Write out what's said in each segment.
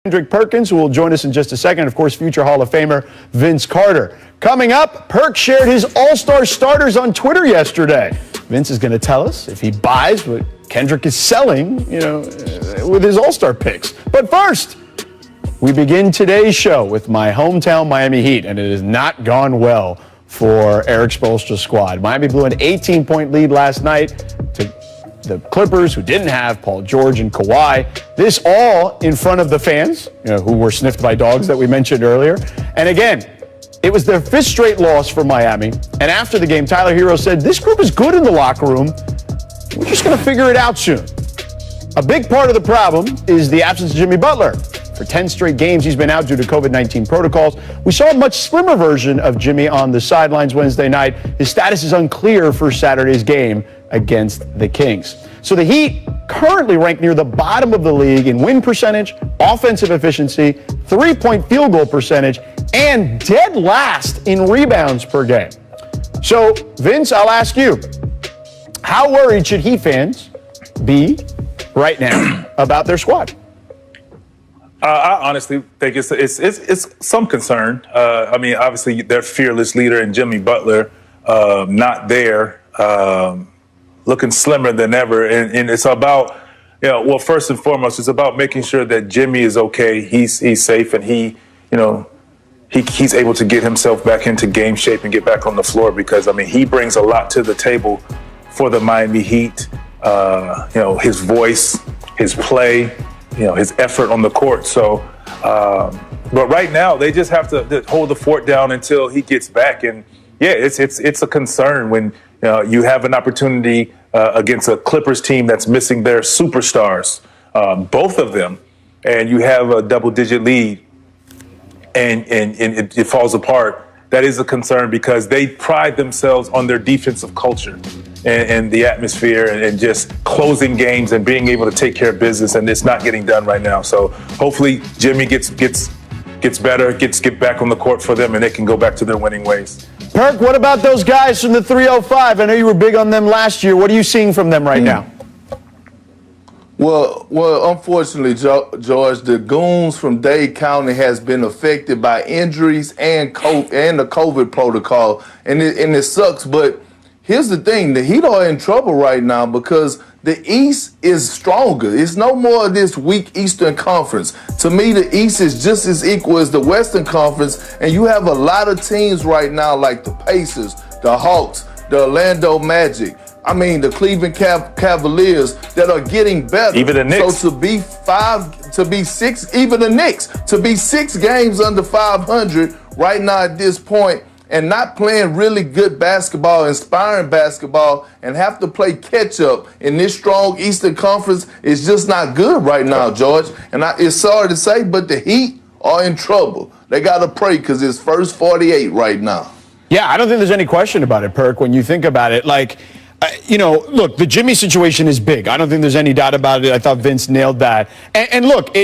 Kendrick Perkins, who will join us in just a second. Of course, future Hall of Famer Vince Carter. Coming up, Perk shared his all-star starters on Twitter yesterday. Vince is going to tell us if he buys what Kendrick is selling, with his all-star picks. But first, we begin today's show with my hometown Miami Heat, and it has not gone well for Eric Spoelstra's squad. Miami blew an 18-point lead last night to the Clippers, who didn't have Paul George and Kawhi. This all in front of the fans, who were sniffed by dogs that we mentioned earlier. And again, it was their fifth straight loss for Miami. And after the game, Tyler Hero said, this group is good in the locker room. We're just going to figure it out soon. A big part of the problem is the absence of Jimmy Butler. For 10 straight games, he's been out due to COVID-19 protocols. We saw a much slimmer version of Jimmy on the sidelines Wednesday night. His status is unclear for Saturday's game against the Kings. So the Heat currently rank near the bottom of the league in win percentage, offensive efficiency, three-point field goal percentage, and dead last in rebounds per game. So, Vince, I'll ask you, how worried should Heat fans be right now about their squad? I honestly think it's some concern. Obviously, their fearless leader in Jimmy Butler, not there, looking slimmer than ever. And it's about, first and foremost, it's about making sure that Jimmy is okay, he's safe, and he's able to get himself back into game shape and get back on the floor because, he brings a lot to the table for the Miami Heat. His voice, his play, his effort on the court. So, but right now they just have to hold the fort down until he gets back. And yeah, it's a concern when you have an opportunity against a Clippers team that's missing their superstars, both of them, and you have a double-digit lead, and it falls apart. That is a concern because they pride themselves on their defensive culture and the atmosphere and just closing games and being able to take care of business, and it's not getting done right now. So hopefully Jimmy gets better, get back on the court for them, and they can go back to their winning ways. Perk, what about those guys from the 305? I know you were big on them last year. What are you seeing from them right now? Well, unfortunately, George, the goons from Dade County has been affected by injuries and the COVID protocol, and it sucks. But here's the thing: the Heat are in trouble right now because the East is stronger. It's no more of this weak Eastern Conference. To me, the East is just as equal as the Western Conference, and you have a lot of teams right now like the Pacers, the Hawks, the Orlando Magic. The Cleveland Cavaliers that are getting better. Even the Knicks. So even the Knicks, to be 6 games under 500 right now at this point and not playing really good basketball, inspiring basketball, and have to play catch up in this strong Eastern Conference is just not good right now, George. And it's sorry to say, but the Heat are in trouble. They got to pray because it's first 48 right now. Yeah, I don't think there's any question about it, Perk, when you think about it. Look, the Jimmy situation is big. I don't think there's any doubt about it. I thought Vince nailed that. And look,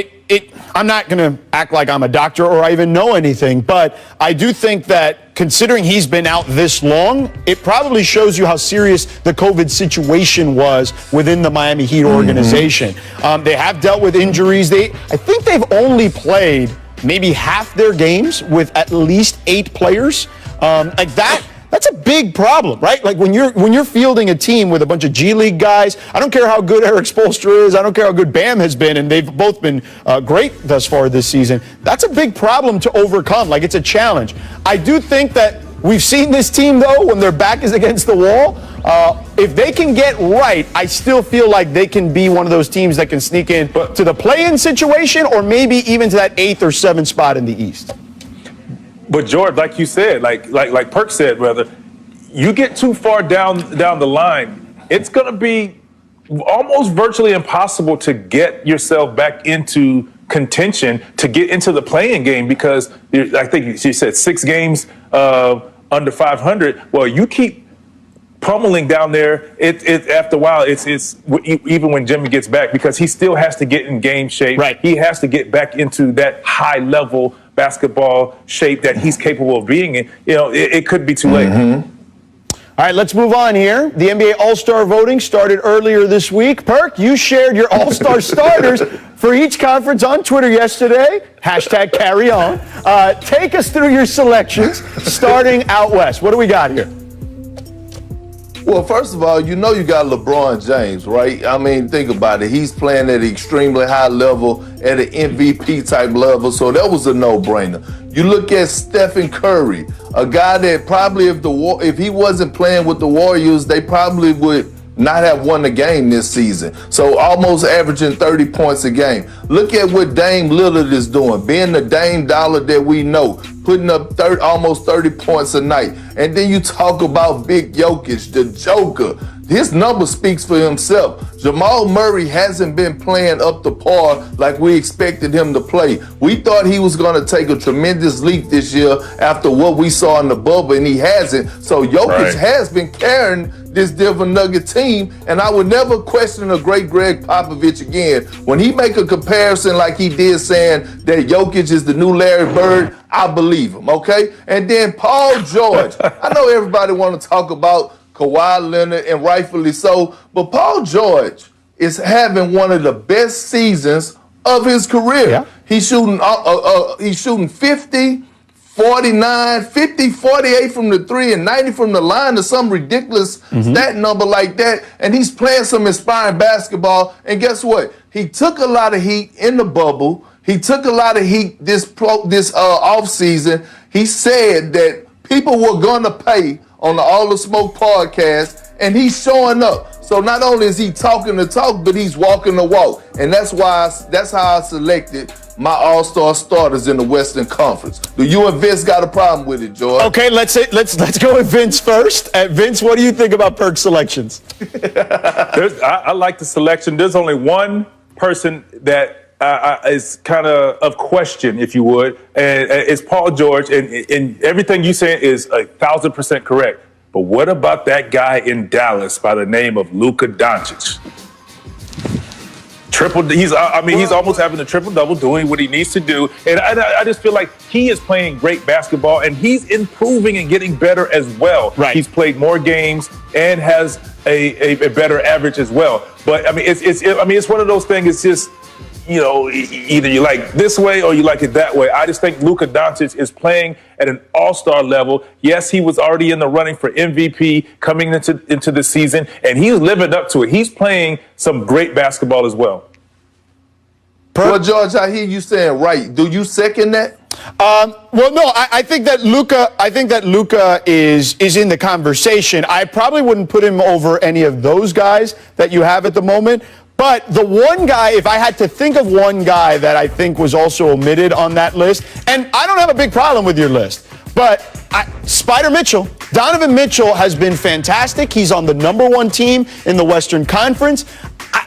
I'm not going to act like I'm a doctor or I even know anything, but I do think that considering he's been out this long, it probably shows you how serious the COVID situation was within the Miami Heat organization. They have dealt with injuries. I think they've only played maybe half their games with at least 8 players. That's a big problem, right? Like when you're fielding a team with a bunch of G League guys, I don't care how good Eric Spoelstra is, I don't care how good Bam has been, and they've both been great thus far this season. That's a big problem to overcome. It's a challenge. I do think that we've seen this team, though, when their back is against the wall. If they can get right, I still feel like they can be one of those teams that can sneak in to the play-in situation or maybe even to that 8th or 7th spot in the East. But George, like you said, like Perk said, rather, you get too far down the line, it's going to be almost virtually impossible to get yourself back into contention to get into the play-in game because I think she said 6 games under 500. Well, you keep pummeling down there. It after a while, it's even when Jimmy gets back because he still has to get in game shape. Right. He has to get back into that high level basketball shape that he's capable of being in. It could be too late. All right, let's move on here. The NBA All-Star voting started earlier this week. Perk, you shared your All-Star starters for each conference on Twitter yesterday. Hashtag carry on. Take us through your selections, starting out west. What do we got here? Well, first of all, you know you got LeBron James, right? I mean, think about it. He's playing at an extremely high level, at an MVP type level, so that was a no-brainer. You look at Stephen Curry, a guy that probably if he wasn't playing with the Warriors, they probably would not have won the game this season. So almost averaging 30 points a game. Look at what Dame Lillard is doing, being the Dame Dollar that we know, putting up almost 30 points a night. And then you talk about Big Jokic, the Joker. His number speaks for himself. Jamal Murray hasn't been playing up to par like we expected him to play. We thought he was going to take a tremendous leap this year after what we saw in the bubble, and he hasn't. So Jokic has been carrying this Denver Nugget team, and I would never question a great Greg Popovich again. When he make a comparison like he did saying that Jokic is the new Larry Bird, I believe him, okay? And then Paul George. I know everybody want to talk about Kawhi Leonard, and rightfully so, but Paul George is having one of the best seasons of his career. Yeah. He's shooting 50, 49, 50, 48 from the three and 90 from the line, to some ridiculous stat number like that. And he's playing some inspiring basketball. And guess what? He took a lot of heat in the bubble. He took a lot of heat this offseason. He said that people were going to pay on the All the Smoke podcast, and he's showing up. So not only is he talking the talk, but he's walking the walk. And that's how I selected my All-Star starters in the Western Conference. Do you and Vince got a problem with it, George? Okay, let's go with Vince first. Vince, what do you think about Perk's selections? I like the selection. There's only one person that is kind of question, if you would, and it's Paul George, and everything you say is 1,000% correct. But what about that guy in Dallas by the name of Luka Doncic? He's almost having a triple-double, doing what he needs to do, and I just feel like he is playing great basketball, and he's improving and getting better as well. Right. He's played more games and has a better average as well. But it's one of those things. It's just, you know, either you like this way or you like it that way. I just think Luka Doncic is playing at an all-star level. Yes, he was already in the running for MVP coming into the season, and he's living up to it. He's playing some great basketball as well. Well, George, I hear you saying right. Do you second that? Well, no, I think that Luka is in the conversation. I probably wouldn't put him over any of those guys that you have at the moment. But the one guy, if I had to think of one guy that I think was also omitted on that list, and I don't have a big problem with your list, but Spider Mitchell, Donovan Mitchell has been fantastic. He's on the #1 team in the Western Conference.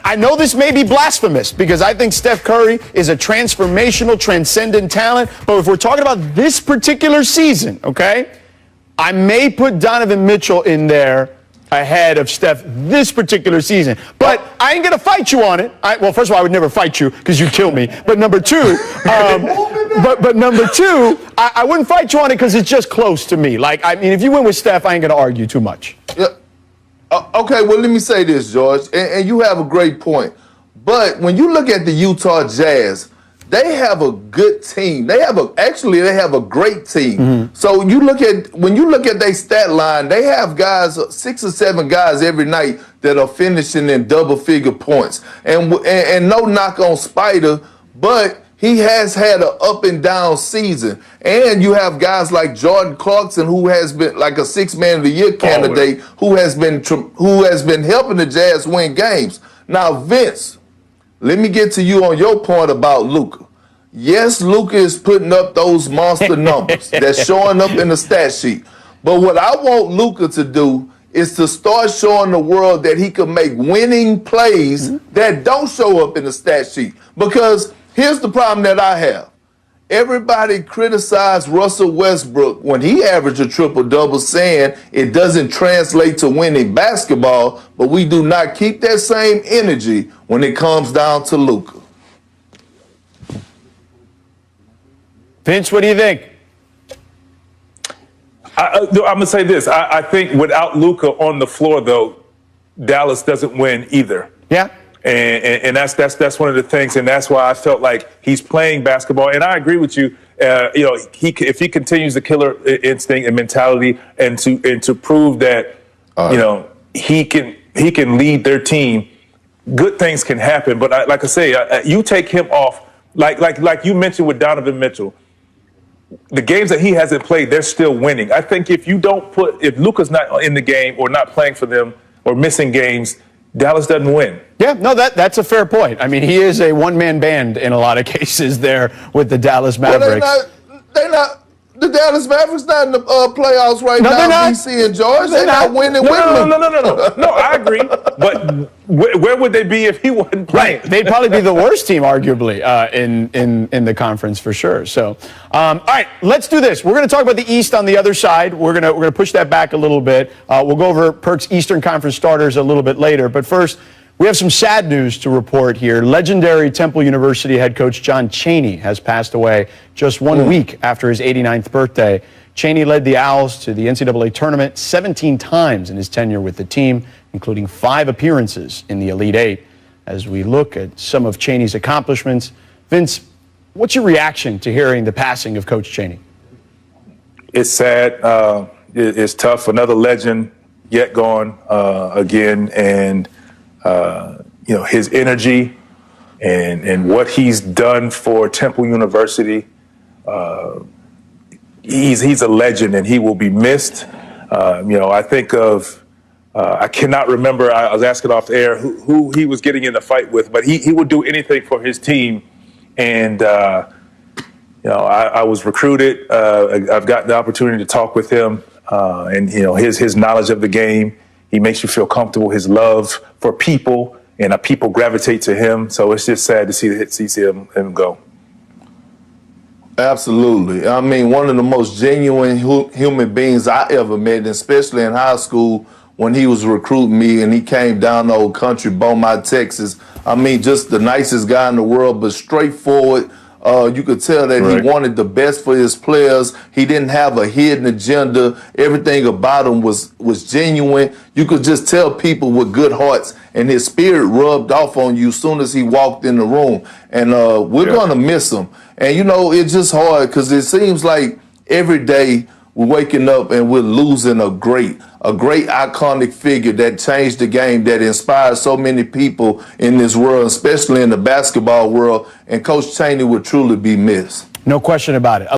I know this may be blasphemous because I think Steph Curry is a transformational, transcendent talent. But if we're talking about this particular season, okay, I may put Donovan Mitchell in there ahead of Steph this particular season. But I ain't going to fight you on it. Well, first of all, I would never fight you because you'd kill me. But number two, I wouldn't fight you on it because it's just close to me. Like, I mean, if you went with Steph, I ain't going to argue too much. Yeah. Okay, well, let me say this, George, and you have a great point. But when you look at the Utah Jazz, they have a good team. They have a great team. So when you look at their stat line, they have guys, 6 or 7 guys every night that are finishing in double-figure points. And no knock on Spider, but he has had an up and down season. And you have guys like Jordan Clarkson, who has been like a 6th Man of the Year candidate, who has been helping the Jazz win games. Now, Vince, let me get to you on your point about Luka. Yes, Luka is putting up those monster numbers that's showing up in the stat sheet. But what I want Luka to do is to start showing the world that he can make winning plays that don't show up in the stat sheet. Because here's the problem that I have. Everybody criticized Russell Westbrook when he averaged a triple-double, saying it doesn't translate to winning basketball, but we do not keep that same energy when it comes down to Luka. Vince, what do you think? I'm gonna say this. I think without Luka on the floor, though, Dallas doesn't win either. Yeah. And that's one of the things, and that's why I felt like he's playing basketball. And I agree with you. If he continues the killer instinct and mentality, and to prove that he can lead their team, good things can happen. But like I say, you take him off, like you mentioned with Donovan Mitchell. The games that he hasn't played, they're still winning. I think if Luka's not in the game or not playing for them or missing games, Dallas doesn't win. Yeah, no, that's a fair point. I mean, he is a one-man band in a lot of cases there with the Dallas Mavericks. Well, they're not. The Dallas Mavericks not in the playoffs right now. They're not. DC and George, they're not winning. No, I agree. But where would they be if he wasn't playing? Right, they'd probably be the worst team, arguably, in the conference for sure. So, all right, let's do this. We're going to talk about the East on the other side. We're gonna push that back a little bit. We'll go over Perk's Eastern Conference starters a little bit later. But first, we have some sad news to report here. Legendary Temple University head coach John Chaney has passed away just 1 week after his 89th birthday. Chaney led the Owls to the NCAA tournament 17 times in his tenure with the team, including 5 appearances in the Elite Eight. As we look at some of Chaney's accomplishments, Vince, what's your reaction to hearing the passing of Coach Chaney? It's sad. It's tough. Another legend yet gone again. And his energy and what he's done for Temple University, he's a legend and he will be missed. I think of, I cannot remember, I was asking off the air who he was getting in the fight with, but he would do anything for his team. And, I was recruited. I've gotten the opportunity to talk with him and, his knowledge of the game. He makes you feel comfortable, his love for people, and people gravitate to him. So it's just sad to see him go. Absolutely. I mean, one of the most genuine human beings I ever met, especially in high school when he was recruiting me and he came down to Old Country, Beaumont, Texas. I mean, just the nicest guy in the world, but straightforward. You could tell that Right. He wanted the best for his players. He didn't have a hidden agenda. Everything about him was genuine. You could just tell people with good hearts, and his spirit rubbed off on you as soon as he walked in the room. And we're going to miss him. And, it's just hard because it seems like every day we're waking up and we're losing a great iconic figure that changed the game, that inspired so many people in this world, especially in the basketball world. And Coach Chaney would truly be missed. No question about it.